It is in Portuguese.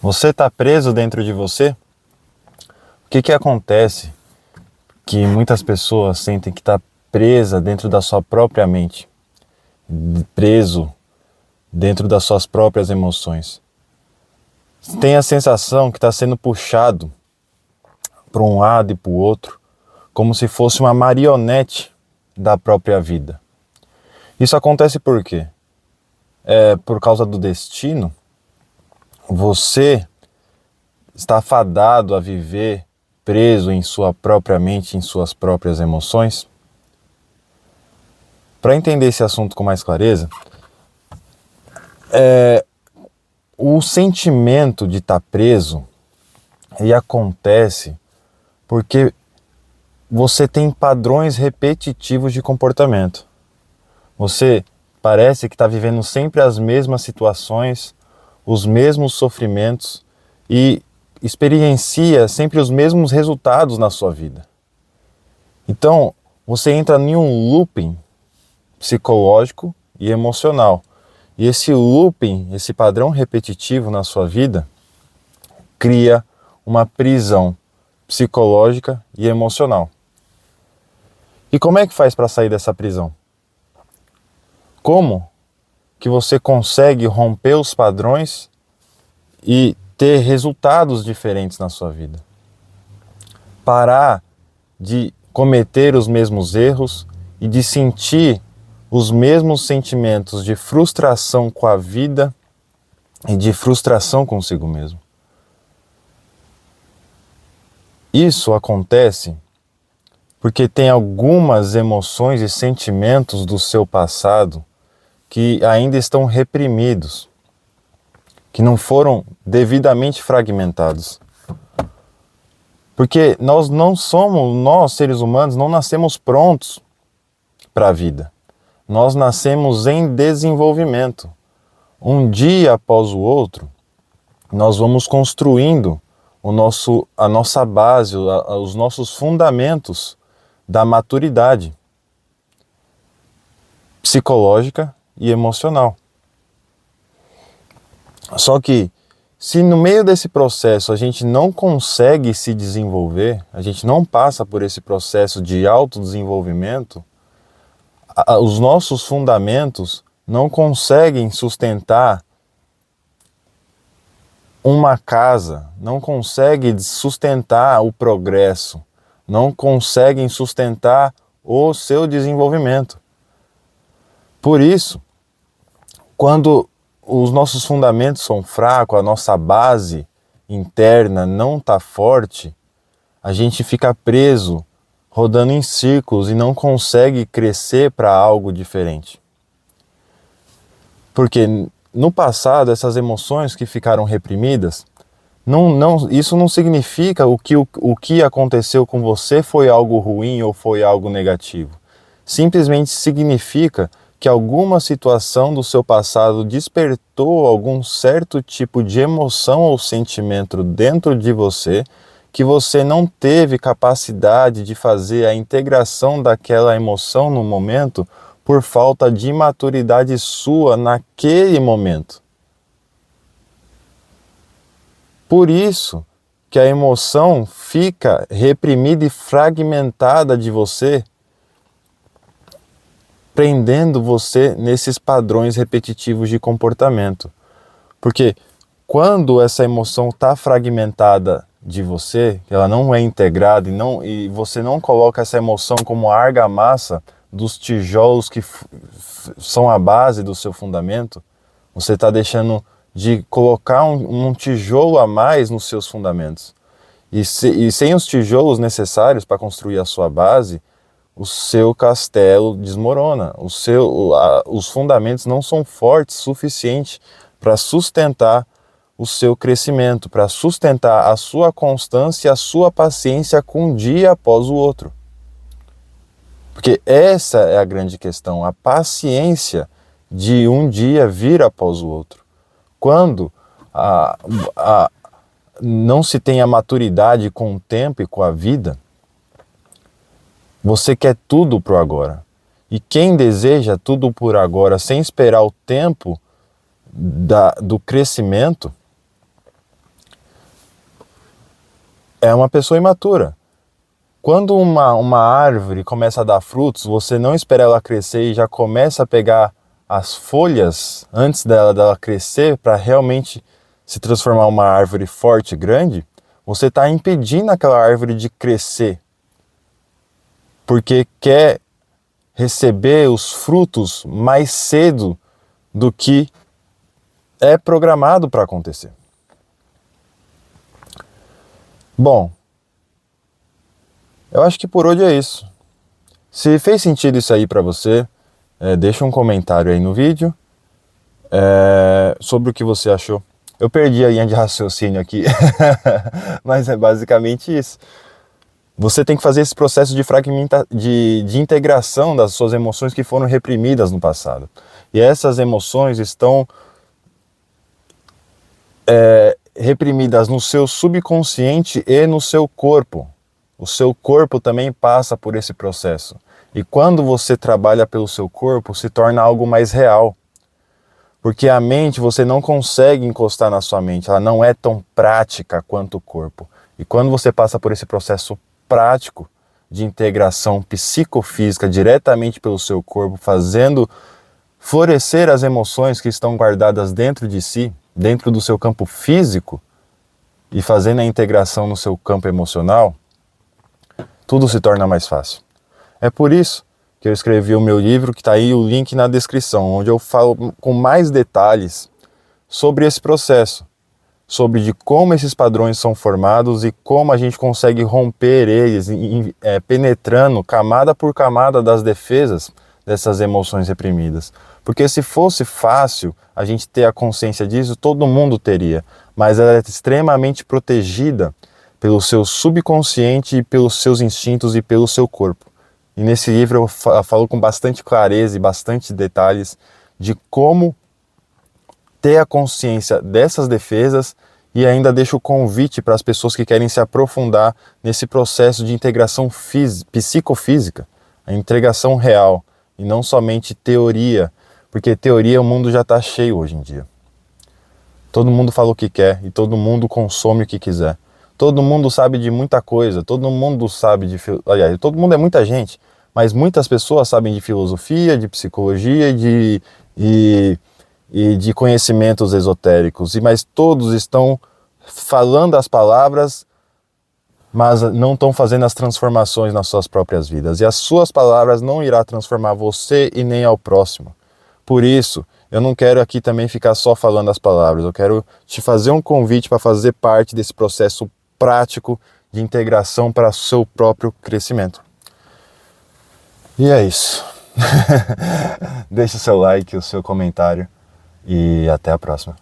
Você está preso dentro de você? O que acontece que muitas pessoas sentem que está presa dentro da sua própria mente, preso dentro das suas próprias emoções? Tem a sensação que está sendo puxado para um lado e para o outro, como se fosse uma marionete da própria vida. Isso acontece por quê? É por causa do destino? Você está fadado a viver preso em sua própria mente, em suas próprias emoções? Para entender esse assunto com mais clareza, o sentimento de estar preso acontece porque você tem padrões repetitivos de comportamento. Você parece que está vivendo sempre as mesmas situações, os mesmos sofrimentos e experiencia sempre os mesmos resultados na sua vida. Então, você entra em um looping psicológico e emocional. E esse looping, esse padrão repetitivo na sua vida, cria uma prisão psicológica e emocional. E como é que faz para sair dessa prisão? Como que você consegue romper os padrões e ter resultados diferentes na sua vida? Parar de cometer os mesmos erros e de sentir os mesmos sentimentos de frustração com a vida e de frustração consigo mesmo. Isso acontece porque tem algumas emoções e sentimentos do seu passado que ainda estão reprimidos, que não foram devidamente fragmentados. Porque nós seres humanos, não nascemos prontos para a vida. Nós nascemos em desenvolvimento. Um dia após o outro, nós vamos construindo a nossa base, os nossos fundamentos da maturidade psicológica e emocional. Só que, se no meio desse processo a gente não consegue se desenvolver, a gente não passa por esse processo de autodesenvolvimento, os nossos fundamentos não conseguem sustentar uma casa, não conseguem sustentar o progresso, não conseguem sustentar o seu desenvolvimento. Por isso, quando os nossos fundamentos são fracos, a nossa base interna não está forte, a gente fica preso, rodando em círculos e não consegue crescer para algo diferente. Porque no passado, essas emoções que ficaram reprimidas, isso não significa o que aconteceu com você foi algo ruim ou foi algo negativo. Simplesmente significa que alguma situação do seu passado despertou algum certo tipo de emoção ou sentimento dentro de você que você não teve capacidade de fazer a integração daquela emoção no momento por falta de maturidade sua naquele momento. Por isso que a emoção fica reprimida e fragmentada de você, prendendo você nesses padrões repetitivos de comportamento. Porque quando essa emoção está fragmentada de você, ela não é integrada e você não coloca essa emoção como a argamassa dos tijolos que são a base do seu fundamento, você está deixando de colocar um tijolo a mais nos seus fundamentos. E sem os tijolos necessários para construir a sua base, o seu castelo desmorona. Os fundamentos não são fortes o suficiente para sustentar o seu crescimento, para sustentar a sua constância e a sua paciência com um dia após o outro. Porque essa é a grande questão, a paciência de um dia vir após o outro. Quando não se tem a maturidade com o tempo e com a vida, você quer tudo pro agora. E quem deseja tudo por agora sem esperar o tempo do crescimento, é uma pessoa imatura. Quando uma árvore começa a dar frutos, você não espera ela crescer e já começa a pegar as folhas antes dela crescer para realmente se transformar uma árvore forte, grande, você está impedindo aquela árvore de crescer, porque quer receber os frutos mais cedo do que é programado para acontecer. Bom, eu acho que por hoje é isso. Se fez sentido isso aí para você, deixa um comentário aí no vídeo sobre o que você achou. Eu perdi a linha de raciocínio aqui, mas é basicamente isso. Você tem que fazer esse processo de integração das suas emoções que foram reprimidas no passado. E essas emoções estão reprimidas no seu subconsciente e no seu corpo. O seu corpo também passa por esse processo. E quando você trabalha pelo seu corpo, se torna algo mais real. Porque a mente, você não consegue encostar na sua mente, ela não é tão prática quanto o corpo. E quando você passa por esse processo prático de integração psicofísica diretamente pelo seu corpo, fazendo florescer as emoções que estão guardadas dentro de si, dentro do seu campo físico, e fazendo a integração no seu campo emocional, tudo se torna mais fácil. É por isso que eu escrevi o meu livro, que está aí o link na descrição, onde eu falo com mais detalhes sobre esse processo, sobre de como esses padrões são formados e como a gente consegue romper eles, penetrando camada por camada das defesas dessas emoções reprimidas. Porque se fosse fácil a gente ter a consciência disso, todo mundo teria, mas ela é extremamente protegida pelo seu subconsciente, pelos seus instintos e pelo seu corpo. E nesse livro eu falo com bastante clareza e bastante detalhes de como ter a consciência dessas defesas, e ainda deixo o convite para as pessoas que querem se aprofundar nesse processo de integração psicofísica, a integração real, e não somente teoria, porque teoria o mundo já está cheio hoje em dia. Todo mundo fala o que quer e todo mundo consome o que quiser. Todo mundo sabe de muita coisa, todo mundo sabe de... Aliás, todo mundo é muita gente, mas muitas pessoas sabem de filosofia, de psicologia e de conhecimentos esotéricos, mas todos estão falando as palavras, mas não estão fazendo as transformações nas suas próprias vidas. E as suas palavras não irão transformar você e nem ao próximo. Por isso, eu não quero aqui também ficar só falando as palavras, eu quero te fazer um convite para fazer parte desse processo prático de integração para o seu próprio crescimento. E é isso. Deixe o seu like, o seu comentário e até a próxima.